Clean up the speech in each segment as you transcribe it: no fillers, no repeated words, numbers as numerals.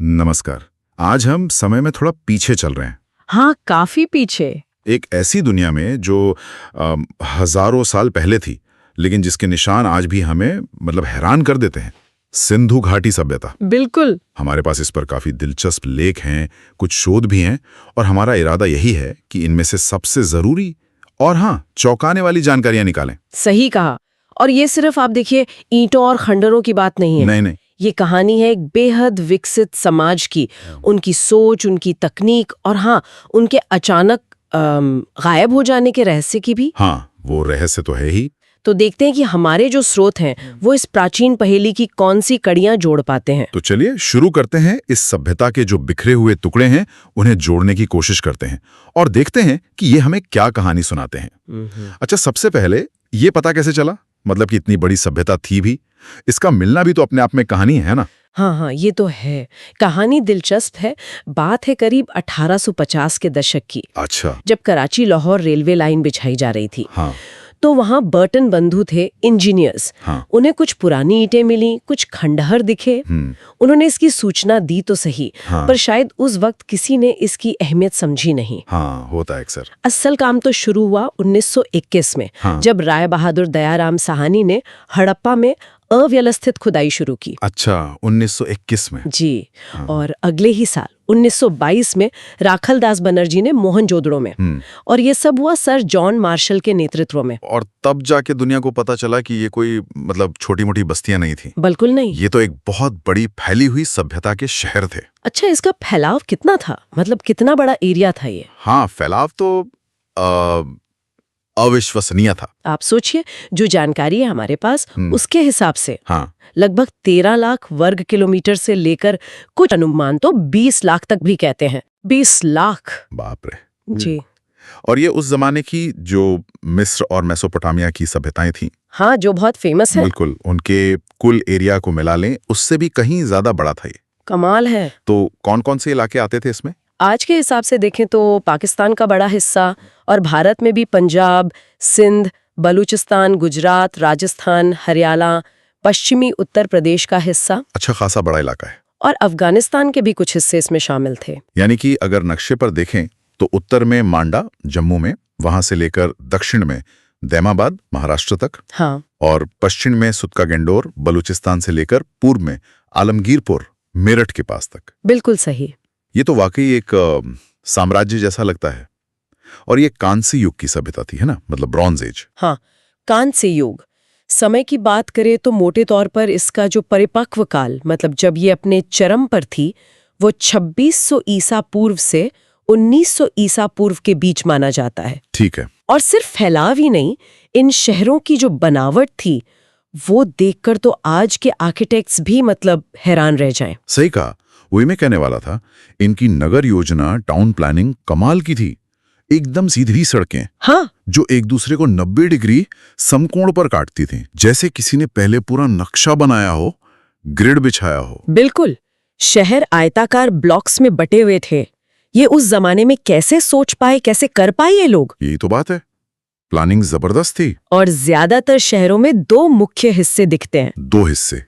नमस्कार। आज हम समय में थोड़ा पीछे चल रहे हैं, हाँ, काफी पीछे। एक ऐसी दुनिया में जो हजारों साल पहले थी, लेकिन जिसके निशान आज भी हमें हैरान कर देते हैं। सिंधु घाटी सभ्यता। बिल्कुल। हमारे पास इस पर काफी दिलचस्प लेख हैं, कुछ शोध भी हैं, और हमारा इरादा यही है कि इनमें से सबसे जरूरी और चौंकाने वाली जानकारियां निकालें। सही कहा। और ये सिर्फ आप देखिए ईंटों और खंडरों की बात नहीं है। नहीं, ये कहानी है एक बेहद विकसित समाज की, उनकी सोच, उनकी तकनीक और उनके अचानक गायब हो जाने के रहस्य की भी। वो रहस्य तो है ही। तो देखते हैं कि हमारे जो स्रोत हैं वो इस प्राचीन पहेली की कौन सी कड़ियां जोड़ पाते हैं। तो चलिए शुरू करते हैं। इस सभ्यता के जो बिखरे हुए टुकड़े हैं उन्हें जोड़ने की कोशिश करते हैं और देखते हैं कि ये हमें क्या कहानी सुनाते हैं। अच्छा, सबसे पहले ये पता कैसे चला कि इतनी बड़ी सभ्यता थी भी? इसका मिलना भी तो अपने आप में कहानी है ना। हाँ, ये तो है। कहानी दिलचस्प है। बात है करीब 1850 के दशक की। अच्छा। जब कराची लाहौर रेलवे लाइन बिछाई जा रही थी। हाँ। तो वहाँ बर्टन बंधु थे, इंजीनियर्स। उन्हें कुछ पुरानी ईंटें मिली, कुछ खंडहर दिखे। उन्होंने इसकी सूचना दी तो सही, पर शायद उस वक्त किसी ने इसकी अहमियत समझी नहीं। होता है अक्सर। असल काम तो शुरू हुआ 1921 में, जब राय बहादुर दयाराम साहनी ने हड़प्पा में अव्यवस्थित खुदाई शुरू की। अच्छा, 1921 में? जी। और अगले ही साल 1922 में राखलदास बनर्जी ने मोहनजोदड़ो में। और ये सब हुआ सर जॉन मार्शल के नेतृत्व में। और तब जाके दुनिया को पता चला कि ये कोई छोटी मोटी बस्तियां नहीं थी। बिल्कुल नहीं। ये तो एक बहुत बड़ी फैली हुई सभ्यता के शहर थे। अच्छा, इसका फैलाव कितना था? कितना बड़ा एरिया था ये? फैलाव तो अविश्वसनीय था। आप सोचिए, जो जानकारी है हमारे पास उसके हिसाब से लगभग 13 लाख वर्ग किलोमीटर से लेकर कुछ अनुमान तो 20 लाख तक भी कहते हैं। 20 लाख! बाप रे। जी। और ये उस जमाने की जो मिस्र और मेसोपोटामिया की सभ्यताएं थी, जो बहुत फेमस है। बिल्कुल, उनके कुल एरिया को मिला लें उससे भी कहीं ज्यादा बड़ा था ये। कमाल है। तो कौन कौन से इलाके आते थे इसमें? आज के हिसाब से देखें तो पाकिस्तान का बड़ा हिस्सा, और भारत में भी पंजाब, सिंध, बलूचिस्तान, गुजरात, राजस्थान, हरियाणा, पश्चिमी उत्तर प्रदेश का हिस्सा। अच्छा खासा बड़ा इलाका है। और अफगानिस्तान के भी कुछ हिस्से इसमें शामिल थे। यानी कि अगर नक्शे पर देखें तो उत्तर में मांडा जम्मू में, वहां से लेकर दक्षिण में दैमाबाद महाराष्ट्र तक, और पश्चिम में सुतका गेंडोर बलूचिस्तान से लेकर पूर्व में आलमगीरपुर मेरठ के पास तक। बिल्कुल सही। ये तो वाकई एक साम्राज्य जैसा लगता है। और ये कांस्य युग की सभ्यता थी, है ना, ब्रॉन्ज एज। कांस्य युग। समय की बात करें तो मोटे तौर पर इसका जो परिपक्व काल, जब ये अपने चरम पर थी, वो 2600 ईसा पूर्व से 1900 ईसा पूर्व के बीच माना जाता है। ठीक है। और सिर्फ फैलाव ही नहीं, इन शहरों की जो बनावट थी वो देखकर तो आज के आर्किटेक्ट्स भी हैरान रह जाएं। सही कहा, वही मैं कहने वाला था। इनकी नगर योजना, टाउन प्लानिंग कमाल की थी। एकदम सीधी सड़कें, जो एक दूसरे को 90 डिग्री समकोण पर काटती थी, जैसे किसी ने पहले पूरा नक्शा बनाया हो, ग्रिड बिछाया हो। बिल्कुल। शहर आयताकार ब्लॉक्स में बटे हुए थे। ये उस जमाने में कैसे सोच पाए, कैसे कर पाए ये लोग? यही तो बात है, प्लानिंग जबरदस्त थी। और ज्यादातर शहरों में 2 मुख्य हिस्से दिखते हैं। 2 हिस्से?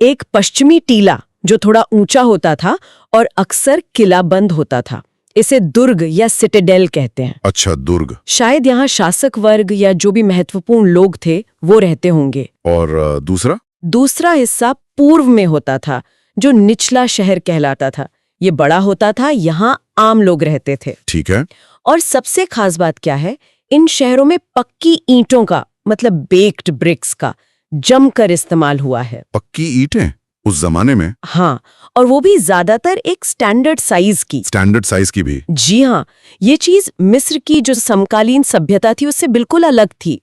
एक पश्चिमी टीला जो थोड़ा ऊंचा होता था और अक्सर किलाबंद होता था। इसे दुर्ग या सिटाडेल कहते हैं। अच्छा, दुर्ग। शायद यहाँ शासक वर्ग या जो भी महत्वपूर्ण लोग थे वो रहते होंगे। और दूसरा हिस्सा पूर्व में होता था, जो निचला शहर कहलाता था। ये बड़ा होता था, यहाँ आम लोग रहते थे। ठीक है। और सबसे खास बात क्या है, इन शहरों में पक्की ईंटों का, बेक्ड ब्रिक्स का जमकर इस्तेमाल हुआ है। पक्की ईंटें उस जमाने में? और वो भी ज्यादातर एक स्टैंडर्ड साइज की भी। जी हाँ, ये चीज मिस्र की जो समकालीन सभ्यता थी उससे बिल्कुल अलग थी।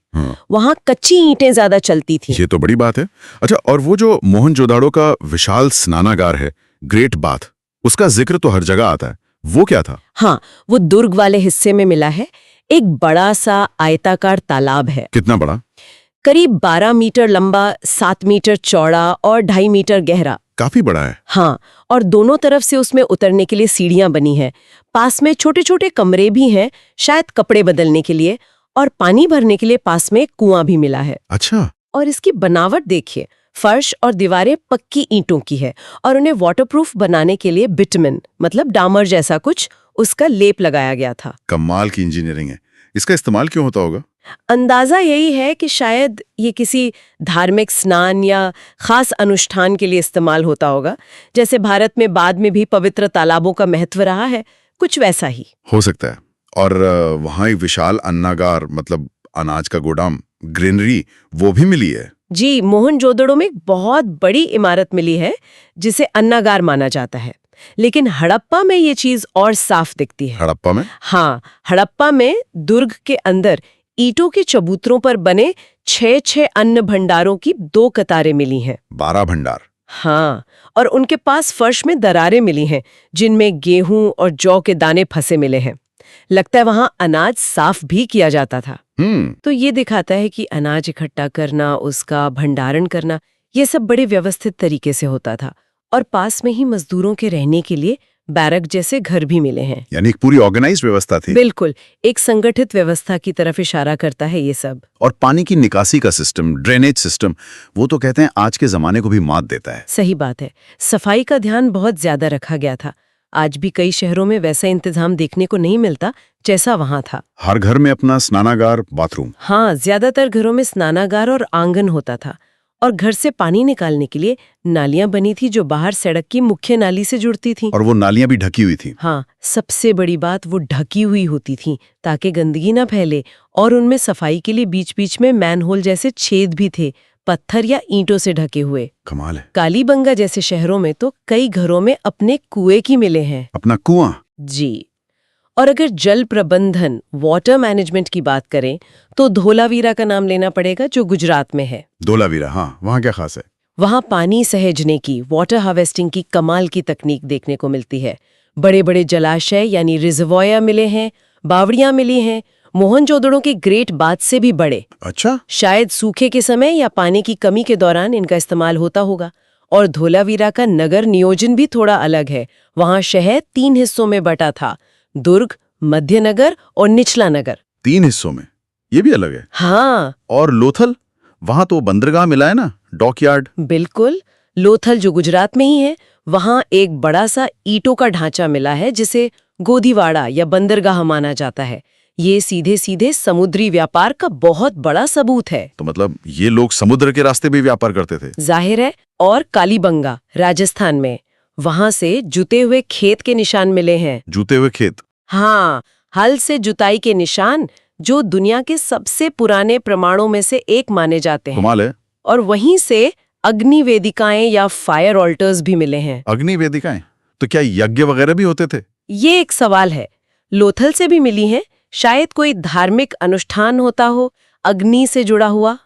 वहाँ कच्ची ईंटें ज्यादा चलती थी। ये तो बड़ी बात है। अच्छा, और वो जो मोहनजोदाड़ो का विशाल स्नानागार है, ग्रेट बाथ, उसका जिक्र तो हर जगह आता है, वो क्या था? वो दुर्ग वाले हिस्से में मिला है। एक बड़ा सा आयताकार तालाब है। कितना बड़ा? करीब 12 मीटर लंबा, 7 मीटर चौड़ा और 2.5 मीटर गहरा। काफी बड़ा है। और दोनों तरफ से उसमें उतरने के लिए सीढ़ियां बनी है। पास में छोटे छोटे कमरे भी हैं, शायद कपड़े बदलने के लिए, और पानी भरने के लिए पास में कुआं भी मिला है। अच्छा। और इसकी बनावट देखिए, फर्श और दीवारें पक्की ईंटों की है और उन्हें वाटरप्रूफ बनाने के लिए बिटुमेन मतलब डामर जैसा कुछ उसका लेप लगाया गया था। कमाल की इंजीनियरिंग है। इसका इस्तेमाल क्यों होता होगा? अंदाजा यही है कि शायद ये किसी धार्मिक स्नान या खास अनुष्ठान के लिए इस्तेमाल होता होगा, जैसे भारत में बाद में भी पवित्र तालाबों का महत्व रहा है, कुछ वैसा ही हो सकता है। और वहाँ एक विशाल अन्नागार मतलब अनाज का गोदाम, ग्रेनरी, वो भी मिली है। जी, मोहनजोदड़ो में एक बहुत बड़ी इमारत मिली है जिसे अन्नागार माना जाता है, लेकिन हड़प्पा में ये चीज और साफ दिखती है। हड़प्पा में? हाँ, हड़प्पा में दुर्ग के अंदर ईंटों के चबूतरों पर बने 6 अन्न भंडारों की 2 कतारें मिली हैं। 12 भंडार? हाँ, और उनके पास फर्श में दरारें मिली हैं जिनमें गेहूं और जौ के दाने फंसे मिले हैं। लगता है वहां अनाज साफ भी किया जाता था। तो ये दिखाता है कि अनाज इकट्ठा करना, उसका भंडारण करना, ये सब बड़े व्यवस्थित तरीके से होता था। और पास में ही मजदूरों के रहने के लिए बैरक जैसे घर भी मिले हैं। यानी एक पूरी ऑर्गेनाइज्ड व्यवस्था थी। बिल्कुल, एक संगठित व्यवस्था की तरफ इशारा करता है ये सब। और पानी की निकासी का सिस्टम, ड्रेनेज सिस्टम, वो तो कहते हैं आज के जमाने को भी मात देता है। सही बात है। सफाई का ध्यान बहुत ज्यादा रखा गया था। आज भी कई शहरों में वैसा इंतजाम देखने को नहीं मिलता जैसा वहां था। हर घर में अपना स्नानागार, बाथरूम। हाँ, ज्यादातर घरों में स्नानागार और आंगन होता था। और घर से पानी निकालने के लिए नालियां बनी थी जो बाहर सड़क की मुख्य नाली से जुड़ती थी। और वो नालियां भी ढकी हुई थी। हाँ, सबसे बड़ी बात वो ढकी हुई होती थी ताकि गंदगी ना फैले। और उनमें सफाई के लिए बीच बीच में मैनहोल जैसे छेद भी थे, पत्थर या ईंटों से ढके हुए। कमाल है। कालीबंगा जैसे शहरों में तो कई घरों में अपने कुएं की मिले हैं। अपना कुआं? जी। और अगर जल प्रबंधन, वाटर मैनेजमेंट की बात करें तो धोलावीरा का नाम लेना पड़ेगा जो गुजरात में है। धोलावीरा, हाँ, वहाँ क्या खास है? वहाँ पानी सहेजने की, वाटर हार्वेस्टिंग की कमाल की तकनीक देखने को मिलती है। बड़े बड़े जलाशय यानी रिजर्वॉयर मिले हैं, बावड़ियां मिली हैं, मोहनजोदड़ो के ग्रेट बाथ से भी बड़े। अच्छा। शायद सूखे के समय या पानी की कमी के दौरान इनका इस्तेमाल होता होगा। और धोलावीरा का नगर नियोजन भी थोड़ा अलग है। वहाँ शहर 3 हिस्सों में बटा था, दुर्ग, मध्य नगर और निचला नगर। 3 हिस्सों में? ये भी अलग है। हाँ। और लोथल, वहां तो बंदरगाह मिला है ना, डॉकयार्ड। बिल्कुल, लोथल जो गुजरात में ही है, वहां एक बड़ा सा ईंटों का ढांचा मिला है जिसे गोदीवाड़ा या बंदरगाह माना जाता है। ये सीधे सीधे समुद्री व्यापार का बहुत बड़ा सबूत है। तो मतलब ये लोग समुद्र के रास्ते भी व्यापार करते थे? जाहिर है। और कालीबंगा, राजस्थान में, वहां से जुते हुए खेत के निशान मिले हैं। जूते हुए खेत? हाँ, हल से जुताई के निशान जो दुनिया के सबसे पुराने प्रमाणों में से एक माने जाते हैं। कमाल है। और वहीं से अग्नि वेदिकाएं या फायर ऑल्टर्स भी मिले हैं। अग्नि वेदिकाएं? तो क्या यज्ञ वगैरह भी होते थे? ये एक सवाल है। लोथल से भी मिली हैं, शायद कोई धार्मिक अनुष्ठान होता हो अग्नि से जुड़ा हुआ।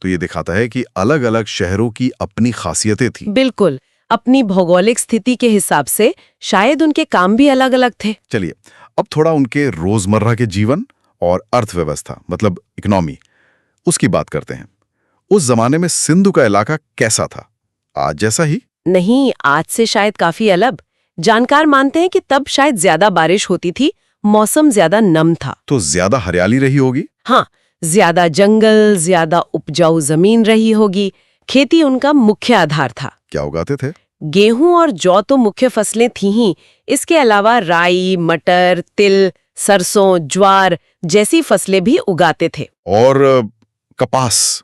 तो ये दिखाता है कि अलग अलग शहरों की अपनी खासियतें थी। बिल्कुल, अपनी भौगोलिक स्थिति के हिसाब से शायद उनके काम भी अलग अलग थे। चलिए, अब थोड़ा उनके रोजमर्रा के जीवन और अर्थव्यवस्था मतलब इकोनॉमी, उसकी बात करते हैं। उस जमाने में सिंधु का इलाका कैसा था? आज जैसा ही? नहीं, आज से शायद काफी अलग। जानकार मानते हैं कि तब शायद ज्यादा बारिश होती थी, मौसम ज्यादा नम था। तो ज्यादा हरियाली रही होगी? हाँ, ज्यादा जंगल, ज्यादा उपजाऊ जमीन रही होगी। खेती उनका मुख्य आधार था। क्या उगाते थे? गेहूं और जौ तो मुख्य फसलें थी ही, इसके अलावा राई, मटर, तिल, सरसों, ज्वार जैसी फसलें भी उगाते थे। और कपास,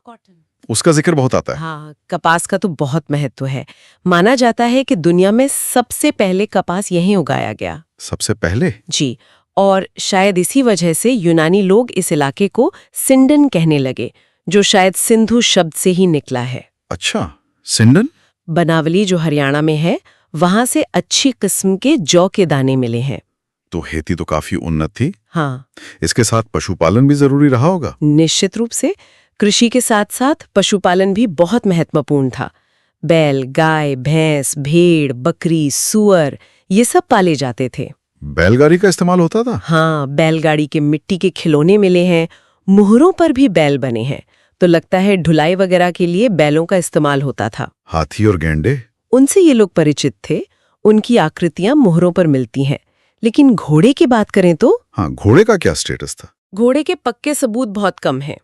उसका जिक्र बहुत आता है। हाँ, कपास का तो बहुत महत्व है। माना जाता है कि दुनिया में सबसे पहले कपास यहीं उगाया गया। सबसे पहले? जी, और शायद इसी वजह से यूनानी लोग इस इलाके को सिंडन कहने लगे, जो शायद सिंधु शब्द से ही निकला है। अच्छा, सिंडन? बनावली जो हरियाणा में है, वहां से अच्छी किस्म के जौ के दाने मिले हैं। तो खेती तो काफी उन्नत थी। हाँ, इसके साथ पशुपालन भी जरूरी रहा होगा। निश्चित रूप से कृषि के साथ साथ पशुपालन भी बहुत महत्वपूर्ण था। बैल, गाय, भैंस, भेड़, बकरी, सुअर, ये सब पाले जाते थे। बैलगाड़ी का इस्तेमाल होता था? हाँ, बैलगाड़ी के मिट्टी के खिलौने मिले हैं, मुहरों पर भी बैल बने हैं। तो लगता है ढुलाई वगैरह के लिए बैलों का इस्तेमाल होता था। हाथी और गेंडे? उनसे ये लोग परिचित थे, उनकी आकृतियां मुहरों पर मिलती हैं। लेकिन घोड़े की बात करें तो? हाँ, घोड़े का क्या स्टेटस था? घोड़े के पक्के सबूत बहुत कम हैं।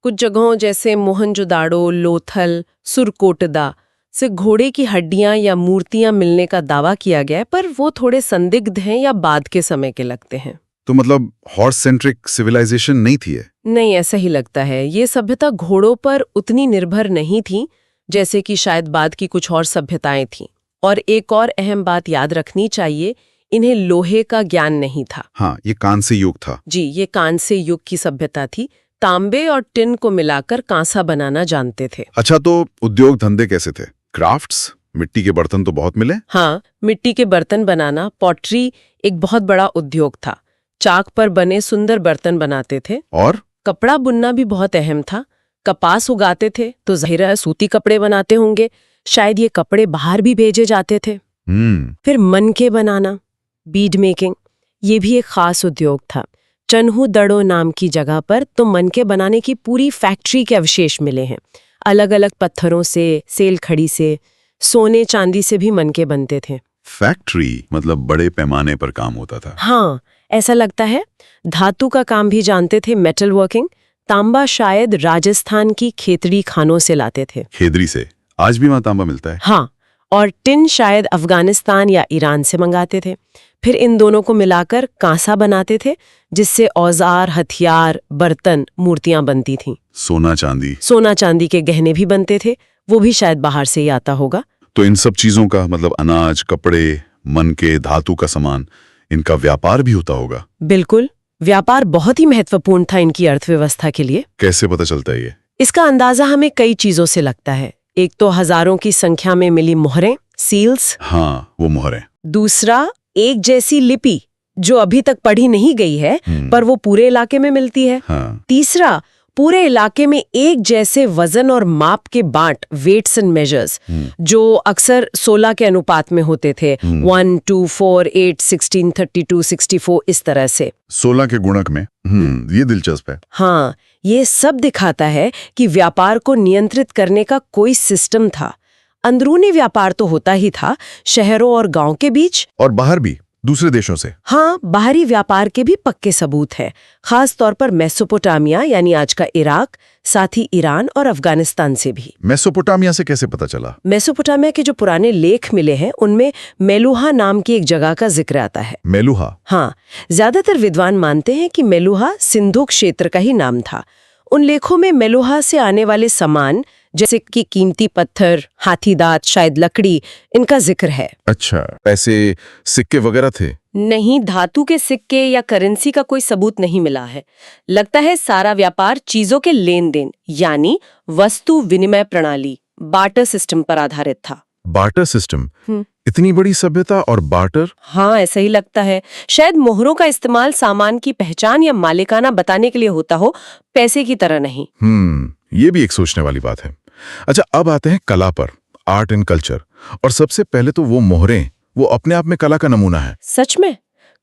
कुछ जगहों जैसे मोहनजोदाड़ो, लोथल, सुरकोटदा से घोड़े की हड्डियां या मूर्तियां मिलने का दावा किया गया है, पर वो थोड़े संदिग्ध हैं या बाद के समय के लगते हैं। तो मतलब हॉर्स सेंट्रिक सिविलाइजेशन नहीं थी ये? नहीं, ऐसा ही लगता है। ये सभ्यता घोड़ों पर उतनी निर्भर नहीं थी जैसे कि शायद बाद की कुछ और सभ्यताएं थीं। और एक और अहम बात याद रखनी चाहिए, इन्हें लोहे का ज्ञान नहीं था। हाँ, ये कांस्य युग था। जी, ये कांस्य युग की सभ्यता थी। तांबे और टिन को मिलाकर कांसा बनाना जानते थे। अच्छा, तो उद्योग धंधे कैसे थे? क्राफ्ट्स, मिट्टी के बर्तन तो बहुत मिले। हाँ, मिट्टी के बर्तन बनाना, पॉटरी एक बहुत बड़ा उद्योग था। चाक पर बने सुंदर बर्तन बनाते थे। और कपड़ा बुनना भी बहुत अहम था। कपास उगाते थे तो जाहिर है सूती कपड़े बनाते होंगे। शायद ये कपड़े बाहर भी भेजे जाते थे। फिर मनके बनाना, बीड मेकिंग, ये भी एक खास उद्योग था। चन्हू दड़ो नाम की जगह पर तो मनके बनाने की पूरी फैक्ट्री के अवशेष मिले हैं। अलग अलग पत्थरों से, सेल खड़ी से, सोने चांदी से भी मनके बनते थे। फैक्ट्री मतलब बड़े पैमाने पर काम होता था। हाँ, ऐसा लगता है। धातु का काम भी जानते थे, मेटल वर्किंग। तांबा शायद राजस्थान की खेतड़ी खानों से लाते थे। खेदरी से? आज भी वहां तांबा मिलता है? हाँ, और टिन शायद अफगानिस्तान या ईरान से मंगाते थे। फिर इन दोनों को मिलाकर कांसा बनाते थे, जिससे औजार, हथियार, बर्तन, मूर्तियां बनती थीं। सोना चांदी के गहने भी बनते थे, वो भी शायद बाहर से ही आता होगा। तो इन सब चीजों का मतलब अनाज, कपड़े, मनके, धातु का सामान, इनका व्यापार भी होता होगा? बिल्कुल, व्यापार बहुत ही महत्वपूर्ण था इनकी अर्थव्यवस्था के लिए। कैसे पता चलता है ये? इसका अंदाजा हमें कई चीजों से लगता है। एक तो हजारों की संख्या में मिली मोहरें, सील्स। हाँ, वो मोहरें। दूसरा, एक जैसी लिपि जो अभी तक पढ़ी नहीं गई है, पर वो पूरे इलाके में मिलती है। हाँ। तीसरा, पूरे इलाके में एक जैसे वजन और माप के बांट, वेट्स एंड मेजर्स, जो अक्सर 16 के अनुपात में होते थे। 1, 2, 4, 8, 16, 32, 64, इस तरह से 16 के गुणक में। ये दिलचस्प है। हाँ, ये सब दिखाता है कि व्यापार को नियंत्रित करने का कोई सिस्टम था। अंदरूनी व्यापार तो होता ही था, शहरों और गांव के बीच, और बाहर भी, दूसरे देशों से। हाँ, बाहरी व्यापार के भी पक्के सबूत है, खास तौर पर मेसोपोटामिया यानी आज का इराक, साथ ही ईरान और अफगानिस्तान से भी। मेसोपोटामिया से कैसे पता चला? मेसोपोटामिया के जो पुराने लेख मिले हैं, उनमें मेलुहा नाम की एक जगह का जिक्र आता है। मेलुहा? हाँ, ज्यादातर विद्वान मानते हैं कि मेलुहा सिंधु क्षेत्र का ही नाम था। उन लेखों में मेलुहा से आने वाले सामान जैसे कि कीमती पत्थर, हाथी दांत, शायद लकड़ी, इनका जिक्र है। अच्छा, पैसे, सिक्के वगैरह थे? नहीं, धातु के सिक्के या करेंसी का कोई सबूत नहीं मिला है। लगता है सारा व्यापार चीजों के लेन देन यानी वस्तु विनिमय प्रणाली, बार्टर सिस्टम पर आधारित था। Barter system? इतनी बड़ी सभ्यता और बार्टर? हाँ, ऐसा ही लगता है। शायद मोहरों का इस्तेमाल सामान की पहचान या मालिकाना बताने के लिए होता हो, पैसे की तरह नहीं। ये भी एक सोचने वाली बात है। अच्छा, अब आते हैं कला पर, आर्ट एंड कल्चर। और सबसे पहले तो वो मोहरें, वो अपने आप में कला का नमूना है। सच में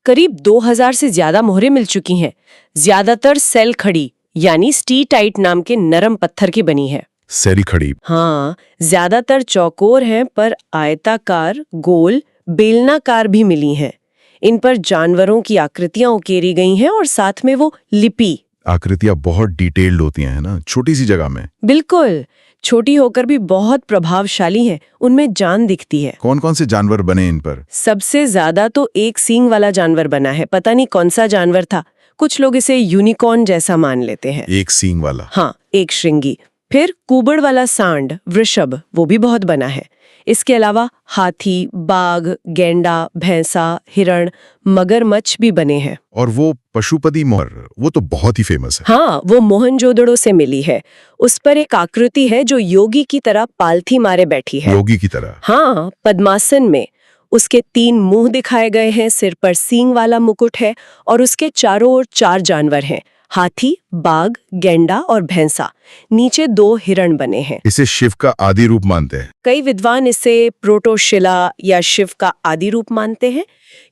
करीब 2000 से ज्यादा मोहरें मिल चुकी हैं। ज्यादातर सेल खड़ी यानी स्टीटाइट नाम के नरम पत्थर की बनी है। सेरी खड़ी? हाँ, ज्यादातर चौकोर हैं, पर आयताकार, गोल, बेलनाकार भी मिली हैं। इन पर जानवरों की आकृतियां उकेरी गई हैं और साथ में वो लिपि। आकृतियां बहुत डिटेल्ड होती हैं ना, छोटी सी जगह में। बिल्कुल, छोटी होकर भी बहुत प्रभावशाली हैं, उनमें जान दिखती है। कौन कौन से जानवर बने इन पर? सबसे ज्यादा तो एक सींग वाला जानवर बना है, पता नहीं कौन सा जानवर था। कुछ लोग इसे यूनिकॉर्न जैसा मान लेते हैं। एक सींग वाला? हाँ, एक श्रृंगी। फिर कुबड़ वाला सांड, वृषभ, वो भी बहुत बना है। इसके अलावा हाथी, बाघ, गेंडा, भैंसा, हिरण, मगरमच्छ भी बने हैं। और वो पशुपति मोहर, वो तो बहुत ही फेमस है। हाँ, वो मोहनजोदड़ो से मिली है। उस पर एक आकृति है जो योगी की तरह पालथी मारे बैठी है। योगी की तरह? हाँ, पद्मासन में। उसके 3 मुंह दिखाए गए हैं, सिर पर सींग वाला मुकुट है और उसके चारों ओर 4 जानवर हैं, हाथी, बाघ, गेंडा और भैंसा। नीचे 2 हिरण बने हैं। इसे शिव का आदि रूप मानते हैं। कई विद्वान इसे प्रोटोशिला या शिव का आदि रूप मानते हैं,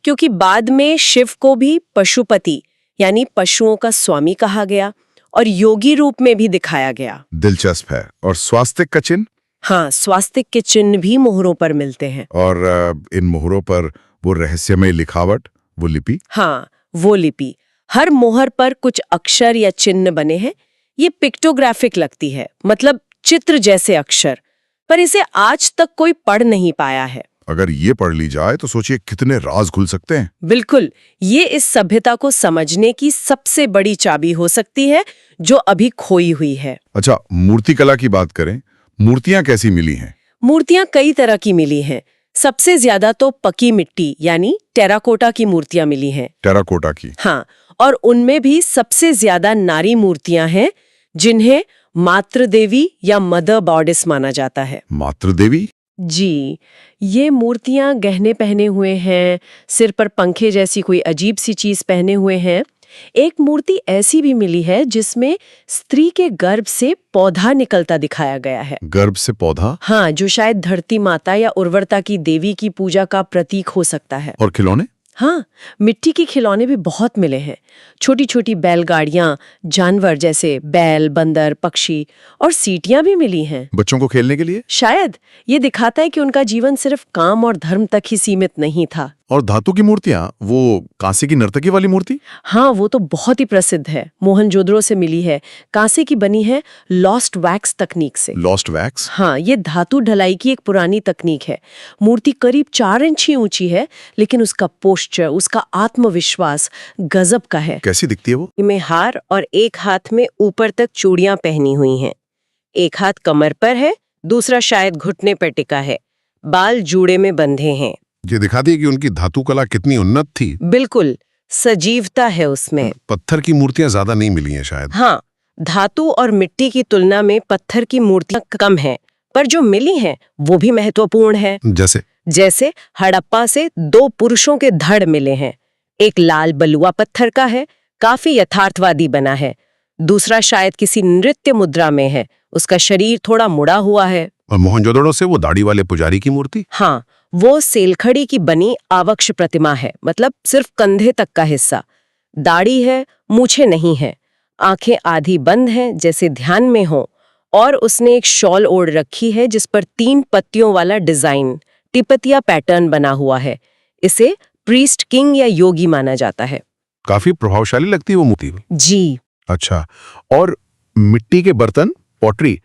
क्योंकि बाद में शिव को भी पशुपति यानी पशुओं का स्वामी कहा गया और योगी रूप में भी दिखाया गया। दिलचस्प है। और स्वास्तिक का चिन्ह? हाँ, स्वास्तिक के चिन्ह भी मोहरों पर मिलते हैं। और इन मोहरों पर वो रहस्यमय लिखावट, वो लिपि? हाँ, वो लिपि। हर मोहर पर कुछ अक्षर या चिन्ह बने हैं। ये पिक्टोग्राफिक लगती है, मतलब चित्र जैसे अक्षर, पर इसे आज तक कोई पढ़ नहीं पाया है। अगर ये पढ़ ली जाए तो सोचिए कितने राज खुल सकते हैं। बिल्कुल, ये इस सभ्यता को समझने की सबसे बड़ी चाबी हो सकती है जो अभी खोई हुई है। अच्छा, मूर्तिकला की बात करें, मूर्तियां कैसी मिली हैं? मूर्तियां कई तरह की मिली हैं। सबसे ज्यादा तो पकी मिट्टी यानी टेराकोटा की मूर्तियां मिली हैं। टेराकोटा की? हाँ, और उनमें भी सबसे ज्यादा नारी मूर्तियां हैं जिन्हें मातृ देवी या मदर गॉडेस माना जाता है। मातृ देवी? जी, ये मूर्तियां गहने पहने हुए हैं, सिर पर पंखे जैसी कोई अजीब सी चीज पहने हुए हैं। एक मूर्ति ऐसी भी मिली है जिसमें स्त्री के गर्भ से पौधा निकलता दिखाया गया है। गर्भ से पौधा? हाँ, जो शायद धरती माता या उर्वरता की देवी की पूजा का प्रतीक हो सकता है। और खिलौने? हाँ, मिट्टी के खिलौने भी बहुत मिले हैं। छोटी छोटी बैलगाड़ियां, जानवर जैसे बैल, बंदर, पक्षी और सीटियां भी मिली हैं। बच्चों को खेलने के लिए? शायद ये दिखाता है कि उनका जीवन सिर्फ काम और धर्म तक ही सीमित नहीं था। और धातु की मूर्तियां, वो कांसे की नर्तकी वाली मूर्ति? हाँ, वो तो बहुत ही प्रसिद्ध है, मोहनजोदड़ो से मिली है, कांसे की बनी है, लॉस्ट वैक्स तकनीक से। Lost wax? हाँ, ये धातु ढलाई की एक पुरानी तकनीक है। मूर्ति करीब 4 इंच ही ऊंची है, लेकिन उसका पोस्चर, उसका आत्मविश्वास गजब का है। कैसी दिखती है वो? में हार और एक हाथ में ऊपर तक चूड़ियां पहनी हुई हैं। एक हाथ कमर पर है, दूसरा शायद घुटने पर टिका है, बाल जूड़े में बंधे हैं। ये दिखाती है कि उनकी धातु कला कितनी उन्नत थी। बिल्कुल, सजीवता है उसमें। पत्थर की मूर्तियां ज्यादा नहीं मिली हैं शायद। हाँ, धातु और मिट्टी की तुलना में पत्थर की मूर्तियां कम हैं, पर जो मिली हैं वो भी महत्वपूर्ण है। जैसे हड़प्पा से 2 पुरुषों के धड़ मिले हैं। एक लाल बलुआ पत्थर का है, काफी यथार्थवादी बना है। दूसरा शायद किसी नृत्य मुद्रा में है, उसका शरीर थोड़ा मुड़ा हुआ है। और मोहनजोदड़ो से वो दाढ़ी वाले पुजारी की मूर्ति? हाँ, वो सेलखड़ी की बनी आवक्ष प्रतिमा है, मतलब सिर्फ कंधे तक का हिस्सा। दाढ़ी है, मूछें नहीं है, आंखें आधी बंद हैं जैसे ध्यान में हो, और उसने एक शॉल ओढ़ रखी है जिस पर 3 पत्तियों वाला डिजाइन, तिपतिया पैटर्न बना हुआ है। इसे प्रीस्ट किंग या योगी माना जाता है। काफी प्रभावशाली लगती है वो मूर्ति। जी। अच्छा, और मिट्टी के बर्तन, पॉटरी,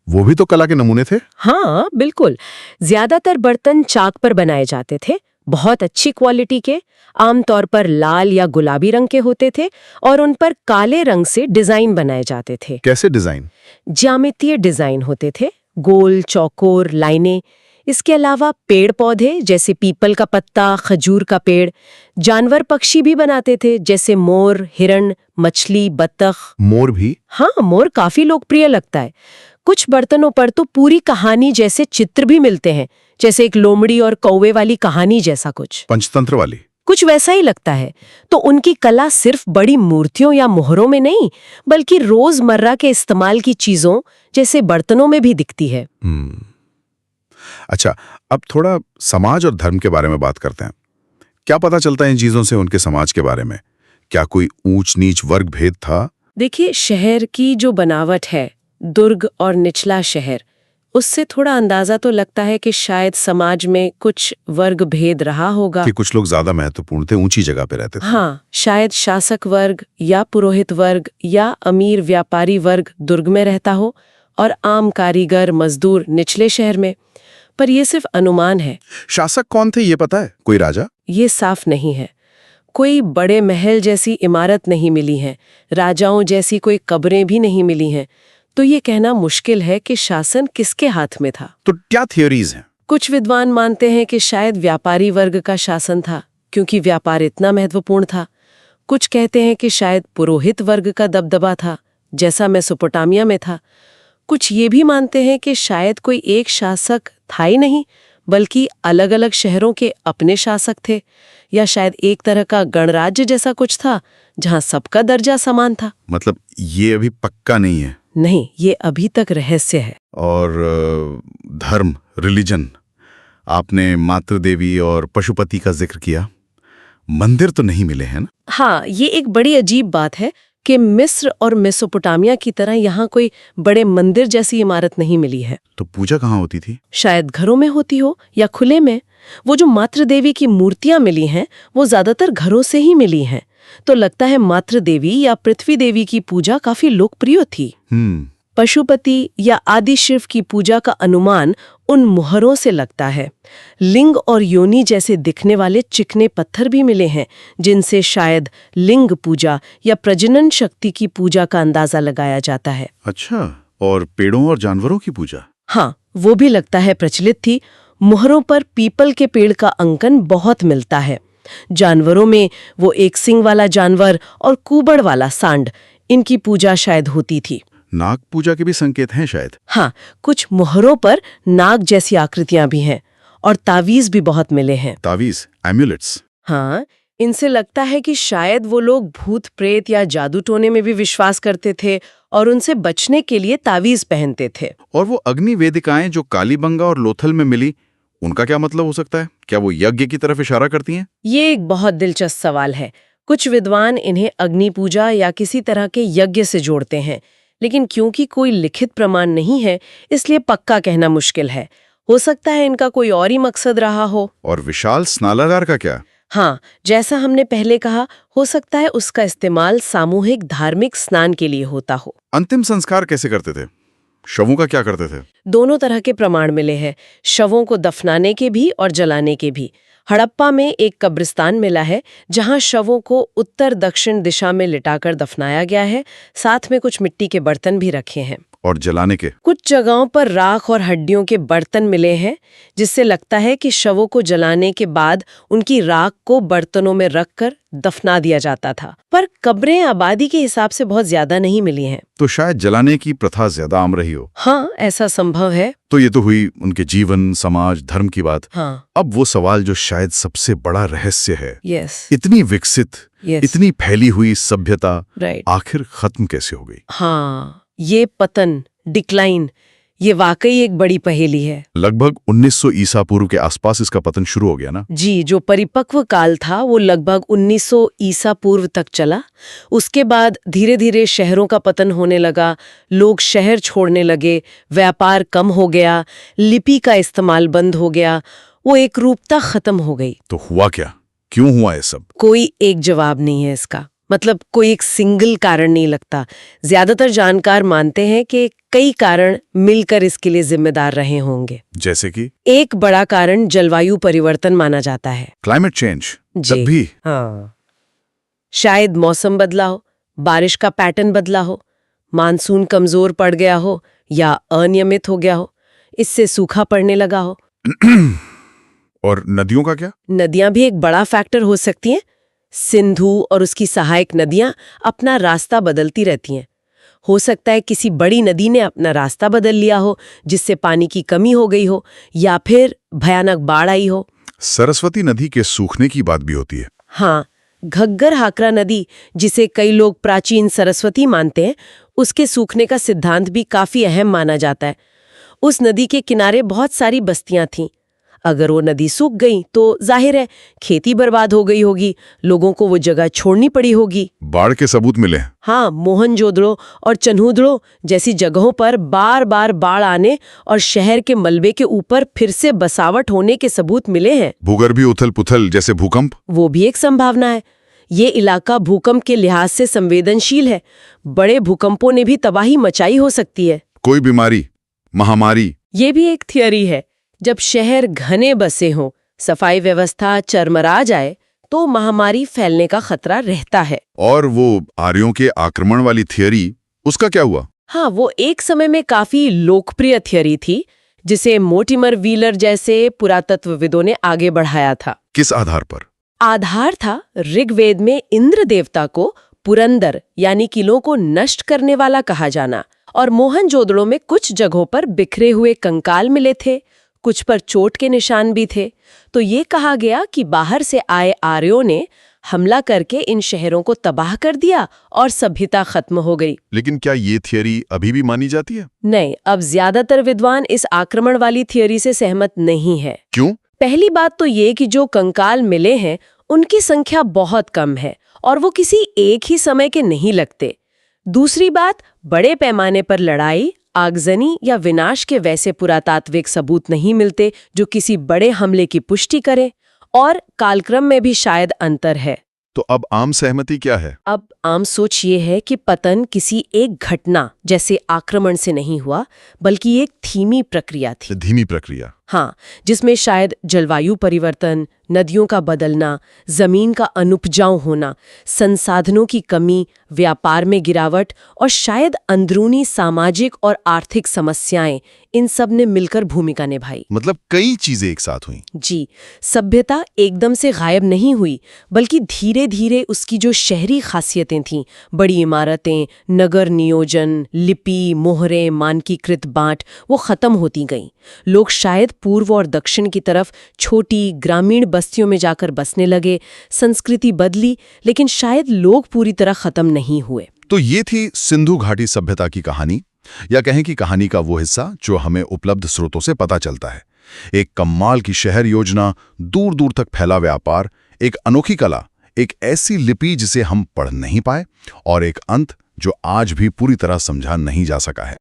वो भी तो कला के नमूने थे? हाँ, बिल्कुल। ज्यादातर बर्तन चाक पर बनाए जाते थे, बहुत अच्छी क्वालिटी के, आमतौर पर लाल या गुलाबी रंग के होते थे, और उन पर काले रंग से डिजाइन बनाए जाते थे। कैसे डिजाइन? ज्यामितीय डिजाइन होते थे, गोल, चौकोर, लाइनें। इसके अलावा पेड़ पौधे जैसे पीपल का पत्ता, खजूर का पेड़, जानवर पक्षी भी बनाते थे जैसे मोर, हिरण, मछली, बत्तख। मोर भी? हाँ, मोर काफी लोकप्रिय लगता है। कुछ बर्तनों पर तो पूरी कहानी जैसे चित्र भी मिलते हैं, जैसे एक लोमड़ी और कौवे वाली कहानी जैसा कुछ। पंचतंत्र वाली? कुछ वैसा ही लगता है। तो उनकी कला सिर्फ बड़ी मूर्तियों या मोहरों में नहीं, बल्कि रोजमर्रा के इस्तेमाल की चीजों जैसे बर्तनों में भी दिखती है। अच्छा, अब थोड़ा समाज और धर्म के बारे में बात करते हैं। क्या पता चलता है इन चीजों से उनके समाज के बारे में? क्या कोई ऊंच नीच वर्ग भेद था? देखिए, शहर की जो बनावट है, दुर्ग और निचला शहर, उससे थोड़ा अंदाजा तो लगता है कि शायद समाज में कुछ वर्ग भेद रहा होगा। कि कुछ लोग ज्यादा महत्वपूर्ण थे, ऊंची जगह पे रहते थे। हाँ, शायद शासक वर्ग या पुरोहित वर्ग या अमीर व्यापारी वर्ग दुर्ग में रहता हो और आम कारीगर मजदूर निचले शहर में। पर यह सिर्फ अनुमान है। शासक कौन थे ये पता है? कोई राजा? ये साफ नहीं है। कोई बड़े महल जैसी इमारत नहीं मिली है, राजाओं जैसी कोई कब्रें भी नहीं मिली हैं। तो ये कहना मुश्किल है कि शासन किसके हाथ में था। तो क्या थियोरीज हैं? कुछ विद्वान मानते हैं कि शायद व्यापारी वर्ग का शासन था, क्योंकि व्यापार इतना महत्वपूर्ण था। कुछ कहते हैं कि शायद पुरोहित वर्ग का दबदबा था, जैसा मेसोपोटामिया में था। कुछ ये भी मानते हैं कि शायद कोई एक शासक था ही नहीं, बल्कि अलग अलग शहरों के अपने शासक थे, या शायद एक तरह का गणराज्य जैसा कुछ था जहां सबका दर्जा समान था। मतलब ये अभी पक्का नहीं है? नहीं, ये अभी तक रहस्य है। और धर्म, रिलीजन, आपने मातृ देवी और पशुपति का जिक्र किया, मंदिर तो नहीं मिले हैं ना? हाँ, ये एक बड़ी अजीब बात है कि मिस्र और मेसोपोटामिया की तरह यहाँ कोई बड़े मंदिर जैसी इमारत नहीं मिली है। तो पूजा कहाँ होती थी? शायद घरों में होती हो या खुले में। वो जो मातृ देवी की मूर्तियां मिली हैं, वो ज्यादातर घरों से ही मिली हैं। तो लगता है मातृ देवी या पृथ्वी देवी की पूजा काफी लोकप्रिय थी। पशुपति या आदि शिव की पूजा का अनुमान उन मुहरों से लगता है। लिंग और योनि जैसे दिखने वाले चिकने पत्थर भी मिले हैं, जिनसे शायद लिंग पूजा या प्रजनन शक्ति की पूजा का अंदाजा लगाया जाता है। अच्छा, और पेड़ों और जानवरों की पूजा? हाँ, वो भी लगता है प्रचलित थी। मुहरों पर पीपल के पेड़ का अंकन बहुत मिलता है। जानवरों में वो एक सिंग वाला जानवर और कुबड़ वाला सांड, इनकी पूजा शायद होती थी। नाग पूजा के भी संकेत हैं शायद? हाँ, कुछ मुहरों पर नाग जैसी आकृतियां भी हैं और तावीज भी बहुत मिले हैं। तावीज, एम्यूलेट्स? हाँ, इनसे लगता है कि शायद वो लोग भूत प्रेत या जादू टोने में भी विश्वास करते थे और उनसे बचने के लिए तावीज पहनते थे। और वो अग्नि वेदिकाएं जो कालीबंगा और लोथल में मिली, उनका क्या मतलब हो सकता है? क्या वो यज्ञ की तरफ इशारा करती हैं? ये एक बहुत दिलचस्प सवाल है। कुछ विद्वान इन्हें अग्नि पूजा या किसी तरह के यज्ञ से जोड़ते हैं, लेकिन क्योंकि कोई लिखित प्रमाण नहीं है, इसलिए पक्का कहना मुश्किल है। हो सकता है इनका कोई और ही मकसद रहा हो। और विशाल स्नानागार का क्या? हाँ, जैसा हमने पहले कहा, हो सकता है उसका इस्तेमाल सामूहिक धार्मिक स्नान के लिए होता हो। अंतिम संस्कार कैसे करते थे? शवों का क्या करते थे? दोनों तरह के प्रमाण मिले हैं, शवों को दफनाने के भी और जलाने के भी। हड़प्पा में एक कब्रिस्तान मिला है जहां शवों को उत्तर दक्षिण दिशा में लिटाकर दफनाया गया है, साथ में कुछ मिट्टी के बर्तन भी रखे हैं। और जलाने के? कुछ जगहों पर राख और हड्डियों के बर्तन मिले हैं, जिससे लगता है कि शवों को जलाने के बाद उनकी राख को बर्तनों में रखकर दफना दिया जाता था। पर कब्रें आबादी के हिसाब से बहुत ज्यादा नहीं मिली हैं। तो शायद जलाने की प्रथा ज्यादा आम रही हो। हाँ, ऐसा संभव है। तो ये तो हुई उनके जीवन, समाज, धर्म की बात। हाँ। अब वो सवाल जो शायद सबसे बड़ा रहस्य है, यस। इतनी विकसित, इतनी फैली हुई सभ्यता आखिर खत्म कैसे हो गई? हाँ, ये पतन, डिक्लाइन, ये वाकई एक बड़ी पहेली है। लगभग 1900 ईसा पूर्व के आसपास इसका पतन शुरू हो गया ना? जी, जो परिपक्व काल था वो लगभग 1900 ईसा पूर्व तक चला। उसके बाद धीरे धीरे शहरों का पतन होने लगा, लोग शहर छोड़ने लगे, व्यापार कम हो गया, लिपि का इस्तेमाल बंद हो गया, वो एक रूपता खत्म हो गई। तो हुआ क्या? क्यों हुआ ये सब? कोई एक जवाब नहीं है इसका, मतलब कोई एक सिंगल कारण नहीं लगता। ज्यादातर जानकार मानते हैं कि कई कारण मिलकर इसके लिए जिम्मेदार रहे होंगे। जैसे कि? एक बड़ा कारण जलवायु परिवर्तन माना जाता है। Climate change? जी, तब भी? हाँ, शायद मौसम बदला हो, बारिश का पैटर्न बदला हो, मानसून कमजोर पड़ गया हो या अनियमित हो गया हो, इससे सूखा पड़ने लगा हो। और नदियों का क्या? नदियां भी एक बड़ा फैक्टर हो सकती हैं। सिंधु और उसकी सहायक नदियां अपना रास्ता बदलती रहती हैं। हो सकता है किसी बड़ी नदी ने अपना रास्ता बदल लिया हो, जिससे पानी की कमी हो गई हो, या फिर भयानक बाढ़ आई हो। सरस्वती नदी के सूखने की बात भी होती है। हाँ, घग्गर हाकरा नदी, जिसे कई लोग प्राचीन सरस्वती मानते हैं, उसके सूखने का सिद्धांत भी काफी अहम माना जाता है। उस नदी के किनारे बहुत सारी बस्तियां थीं। अगर वो नदी सूख गई तो जाहिर है खेती बर्बाद हो गई होगी, लोगों को वो जगह छोड़नी पड़ी होगी। बाढ़ के सबूत मिले? हाँ, मोहनजोदड़ो और चन्हूदड़ो जैसी जगहों पर बार बार बाढ़ आने और शहर के मलबे के ऊपर फिर से बसावट होने के सबूत मिले हैं। भूगर्भीय उथल पुथल जैसे भूकंप? वो भी एक संभावना है। ये इलाका भूकंप के लिहाज से संवेदनशील है। बड़े भूकंपों ने भी तबाही मचाई हो सकती है। कोई बीमारी, महामारी? ये भी एक थियरी है। जब शहर घने बसे हों, सफाई व्यवस्था चरमरा जाए, तो महामारी फैलने का खतरा रहता है। और वो आर्यों के आक्रमण वाली थियरी, उसका क्या हुआ? हाँ, वो एक समय में काफी लोकप्रिय थियरी थी, जिसे मोर्टिमर व्हीलर जैसे पुरातत्वविदों ने आगे बढ़ाया था। किस आधार पर? आधार था ऋग्वेद में इंद्र देवता को पुरंदर यानी किलों को नष्ट करने वाला कहा जाना, और मोहनजोदड़ो में कुछ जगहों पर बिखरे हुए कंकाल मिले थे, कुछ पर चोट के निशान भी थे। तो ये कहा गया कि बाहर से आए आर्यों ने हमला करके इन शहरों को तबाह कर दिया और सभ्यता खत्म हो गई। लेकिन क्या ये थियरी अभी भी मानी जाती है? नहीं, अब ज्यादातर विद्वान इस आक्रमण वाली थियरी से सहमत नहीं है। क्यों? पहली बात तो ये कि जो कंकाल मिले हैं उनकी संख्या बहुत कम है और वो किसी एक ही समय के नहीं लगते। दूसरी बात, बड़े पैमाने पर लड़ाई, आगजनी या विनाश के वैसे पुरातात्विक सबूत नहीं मिलते जो किसी बड़े हमले की पुष्टि करें, और कालक्रम में भी शायद अंतर है। तो अब आम सहमति क्या है? अब आम सोच ये है कि पतन किसी एक घटना जैसे आक्रमण से नहीं हुआ, बल्कि एक धीमी प्रक्रिया थी। धीमी प्रक्रिया। हाँ, जिसमें शायद जलवायु परिवर्तन, नदियों का बदलना, जमीन का अनुपजाऊ होना, संसाधनों की कमी, व्यापार में गिरावट और शायद अंदरूनी सामाजिक और आर्थिक समस्याएं, इन सब ने मिलकर भूमिका निभाई। मतलब कई चीजें एक साथ हुई। जी, सभ्यता एकदम से गायब नहीं हुई, बल्कि धीरे धीरे उसकी जो शहरी खासियतें थीं, बड़ी इमारतें, नगर नियोजन, लिपि, मोहरें, मानकीकृत बांट, वो खत्म होती गईं। लोग शायद पूर्व और दक्षिण की तरफ छोटी ग्रामीण बस्तियों में जाकर बसने लगे। संस्कृति बदली, लेकिन शायद लोग पूरी तरह खत्म नहीं हुए। तो ये थी सिंधु घाटी सभ्यता की कहानी, या कहें कि कहानी का वो हिस्सा जो हमें उपलब्ध स्रोतों से पता चलता है। एक कमाल की शहर योजना, दूर दूर तक फैला व्यापार, एक अनोखी कला, एक ऐसी लिपि जिसे हम पढ़ नहीं पाए, और एक अंत जो आज भी पूरी तरह समझा नहीं जा सका है।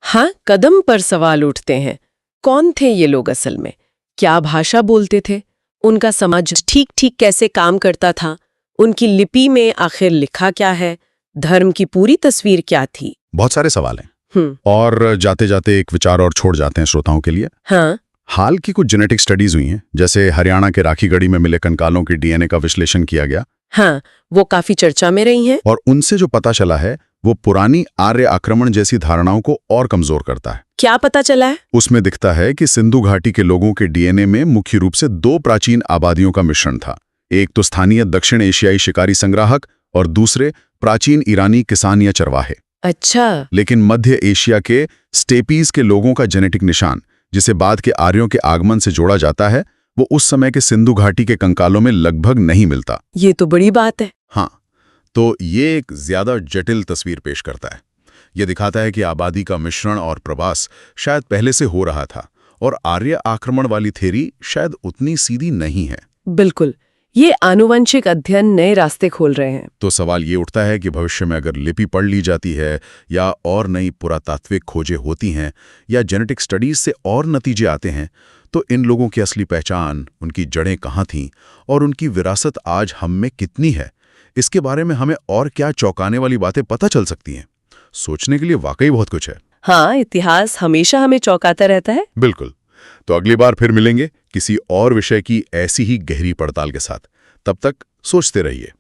हाँ, कदम पर सवाल उठते हैं। कौन थे ये लोग असल में? क्या भाषा बोलते थे? उनका समाज ठीक ठीक कैसे काम करता था? उनकी लिपि में आखिर लिखा क्या है? धर्म की पूरी तस्वीर क्या थी? बहुत सारे सवाल हैं। और जाते जाते एक विचार और छोड़ जाते हैं श्रोताओं के लिए। हाँ, हाल की कुछ जेनेटिक स्टडीज हुई हैं, जैसे हरियाणा के राखीगढ़ी में मिले कंकालों की डीएनए का विश्लेषण किया गया। हाँ, वो काफी चर्चा में रही हैं। और उनसे जो पता चला है वो पुरानी आर्य आक्रमण जैसी धारणाओं को और कमजोर करता है। क्या पता चला है? उसमें दिखता है कि सिंधु घाटी के लोगों के डीएनए में मुख्य रूप से दो प्राचीन आबादियों का मिश्रण था। एक तो स्थानीय दक्षिण एशियाई शिकारी संग्राहक और दूसरे प्राचीन ईरानी किसान या चरवाहे। अच्छा। लेकिन मध्य एशिया के स्टेपीज के लोगों का जेनेटिक निशान, जिसे बाद के आर्यों के आगमन से जोड़ा जाता है, वो उस समय के सिंधु घाटी के कंकालों में लगभग नहीं मिलता। ये तो बड़ी बात है। हाँ, तो ये एक ज्यादा जटिल तस्वीर पेश करता है। ये दिखाता है कि आबादी का मिश्रण और प्रवास शायद पहले से हो रहा था, और आर्य आक्रमण वाली थ्योरी शायद उतनी सीधी नहीं है। बिल्कुल, ये आनुवंशिक अध्ययन नए रास्ते खोल रहे हैं। तो सवाल ये उठता है कि भविष्य में अगर लिपि पढ़ ली जाती है, या और नई पुरातात्विक खोजें होती हैं, या जेनेटिक स्टडीज से और नतीजे आते हैं, तो इन लोगों की असली पहचान, उनकी जड़ें कहाँ थीं, और उनकी विरासत आज हम में कितनी है, इसके बारे में हमें और क्या चौंकाने वाली बातें पता चल सकती हैं। सोचने के लिए वाकई बहुत कुछ है। हाँ, इतिहास हमेशा हमें चौंकाता रहता है। बिल्कुल। तो अगली बार फिर मिलेंगे किसी और विषय की ऐसी ही गहरी पड़ताल के साथ। तब तक सोचते रहिए।